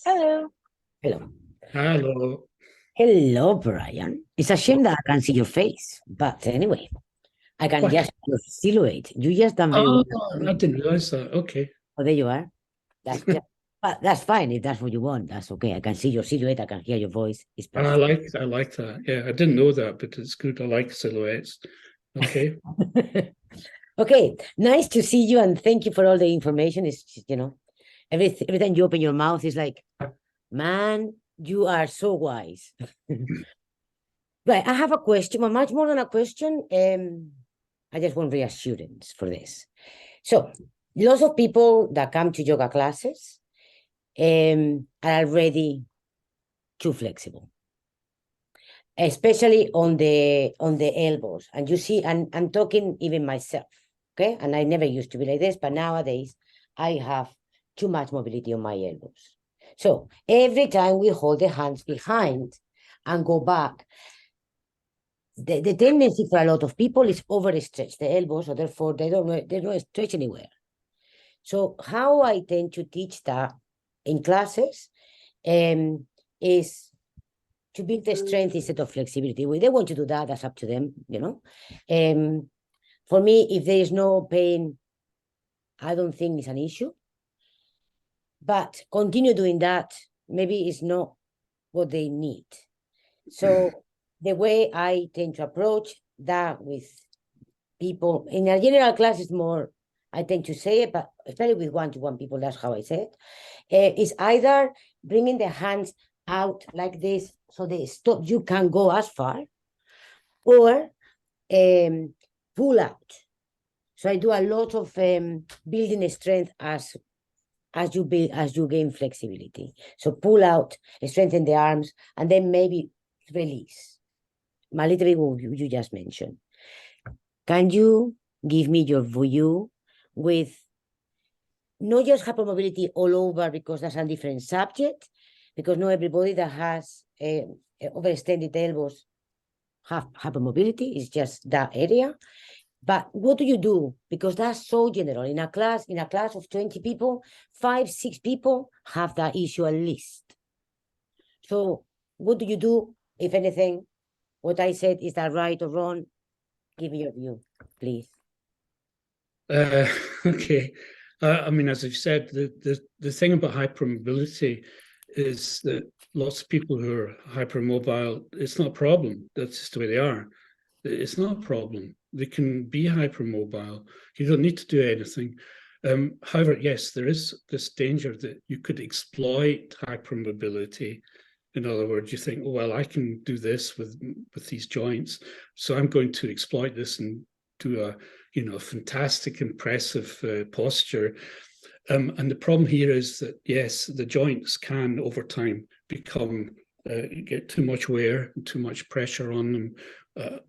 Hello. Hello. Hello. Hello, Brian. It's a shame that I can't see your face. But anyway, I can What? just see your silhouette. You just done very well. Oh, I didn't realize that. Okay. Oh, there you are. That's just, but that's fine if that's what you want. That's okay. I can see your silhouette. I can hear your voice. It's I perfect. like I like that. Yeah, I didn't know that, but it's good. I like silhouettes. Okay. Okay. Nice to see you and thank you for all the information. It's just, every time you open your mouth, it's like, man, you are so wise. Right. I have a question, well, much more than a question. I just want reassurance for this. So, lots of people that come to yoga classes are already too flexible, especially on the elbows. And you see, and I'm talking even myself, okay? And I never used to be like this, but nowadays I have too much mobility on my elbows. So every time we hold the hands behind and go back, the tendency for a lot of people is overstretch the elbows, so therefore they don't stretch anywhere. So how I tend to teach that in classes is to build the strength instead of flexibility. If they want to do that, that's up to them, For me, if there is no pain, I don't think it's an issue. But continue doing that, maybe it's not what they need. So the way I tend to approach that with people in a general class is more, I tend to say it, but especially with one-to-one people, that's how I say it, is either bringing the hands out like this so they stop, you can go as far, or pull out. So I do a lot of building strength as you gain flexibility. So pull out, strengthen the arms, and then maybe release. A little bit what you just mentioned. Can you give me your view with not just hypermobility all over, because that's a different subject, because not everybody that has overextended elbows have hypermobility, it's just that area. But what do you do? Because that's so general. In a class of 20 people, 5, 6 people have that issue at least. So what do you do, if anything? What I said, is that right or wrong? Give me your view, please. Okay. I mean, as I've said, the thing about hypermobility is that lots of people who are hypermobile, it's not a problem. That's just the way they are. It's not a problem. They can be hypermobile. You don't need to do anything. However, yes, there is this danger that you could exploit hypermobility. In other words, you think, oh, well, I can do this with these joints, so I'm going to exploit this and do a fantastic, impressive posture. And the problem here is that, yes, the joints can over time become get too much wear and too much pressure on them,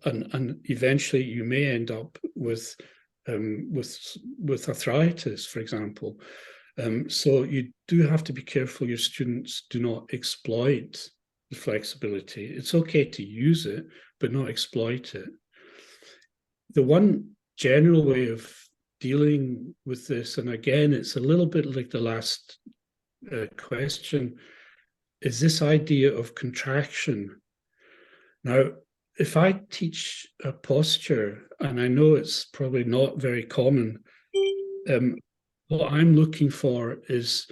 and eventually you may end up with arthritis, for example. So you do have to be careful your students do not exploit the flexibility. It's okay to use it, but not exploit it. The one general way of dealing with this, and again, it's a little bit like the last question, is this idea of contraction. Now, if I teach a posture, and I know it's probably not very common, what I'm looking for is,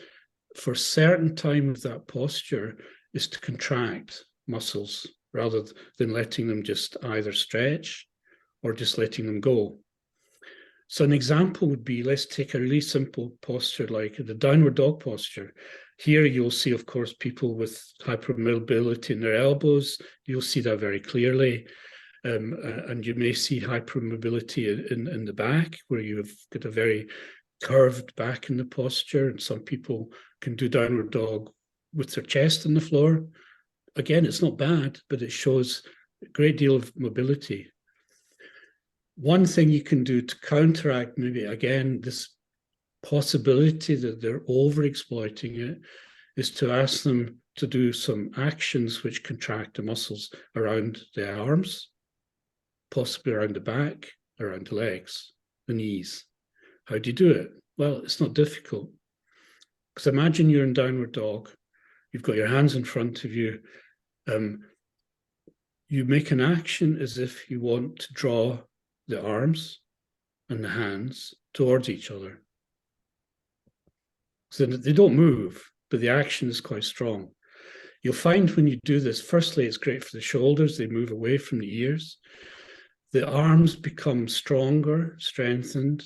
for certain time of that posture, is to contract muscles rather than letting them just either stretch or just letting them go. So an example would be, let's take a really simple posture like the downward dog posture. Here you'll see, of course, people with hypermobility in their elbows. You'll see that very clearly. And you may see hypermobility in the back, where you've got a very curved back in the posture. And some people can do downward dog with their chest on the floor. Again, it's not bad, but it shows a great deal of mobility. One thing you can do to counteract maybe, again, this possibility that they're over-exploiting it is to ask them to do some actions which contract the muscles around the arms, possibly around the back, around the legs, the knees. How do you do it? Well, it's not difficult. Because imagine you're in downward dog You've got your hands in front of you. You make an action as if you want to draw the arms and the hands towards each other. So they don't move, but the action is quite strong. You'll find when you do this, firstly, it's great for the shoulders. They move away from the ears. The arms become stronger, strengthened,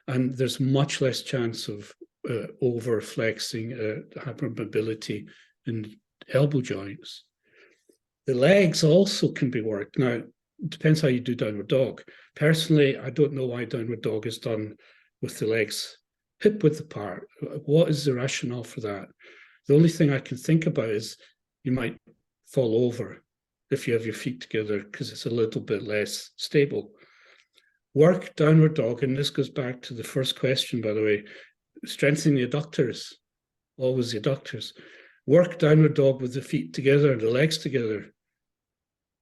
and there's much less chance of over flexing, hypermobility in elbow joints. The legs also can be worked. Now, it depends how you do downward dog. Personally, I don't know why downward dog is done with the legs hip width apart. What is the rationale for that? The only thing I can think about is you might fall over if you have your feet together because it's a little bit less stable. Work downward dog, and this goes back to the first question, by the way, strengthening the adductors, always the adductors. Work downward dog with the feet together and the legs together.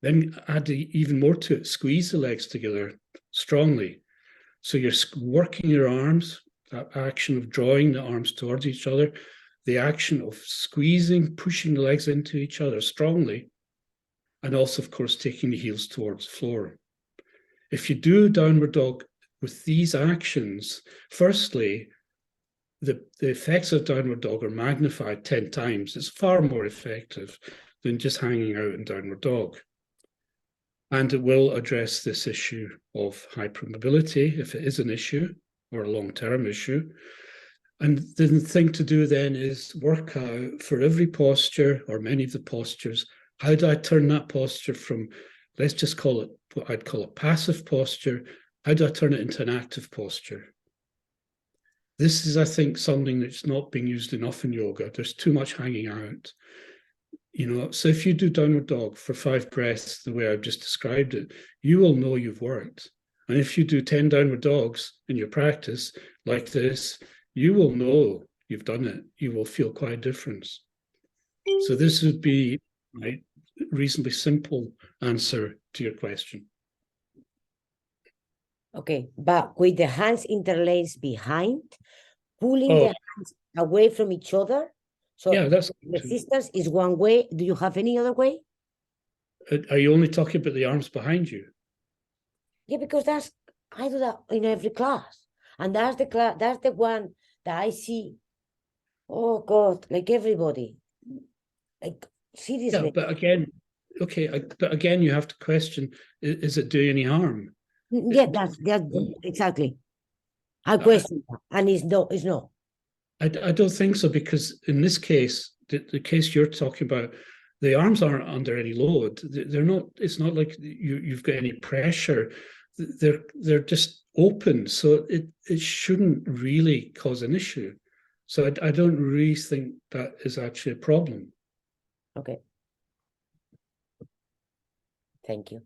Then add even more to it, squeeze the legs together strongly. So you're working your arms, that action of drawing the arms towards each other, the action of squeezing, pushing the legs into each other strongly, and also, of course, taking the heels towards the floor. If you do downward dog with these actions, firstly, the effects of downward dog are magnified 10 times. It's far more effective than just hanging out in downward dog. And it will address this issue of hypermobility, if it is an issue or a long-term issue. And the thing to do then is work out for every posture or many of the postures, how do I turn that posture from, let's just call it what I'd call a passive posture, how do I turn it into an active posture? This is, I think, something that's not being used enough in yoga. There's too much hanging out. So if you do downward dog for 5 breaths, the way I've just described it, you will know you've worked. And if you do 10 downward dogs in your practice like this, you will know you've done it. You will feel quite a difference. So this would be my reasonably simple answer to your question. Okay, but with the hands interlaced behind, pulling the hands away from each other. So yeah, that's resistance is one way. Do you have any other way? Are you only talking about the arms behind you? Yeah, because I do that in every class. And that's the one that I see. Oh God, like everybody. Like seriously. Yeah, but again, you have to question, is it doing any harm? Yeah, that's exactly. I question that. And it's no. I don't think so, because in this case, the case you're talking about, the arms aren't under any load. They're not. It's not like you've got any pressure. They're just open, so it shouldn't really cause an issue. So I don't really think that is actually a problem. Okay. Thank you.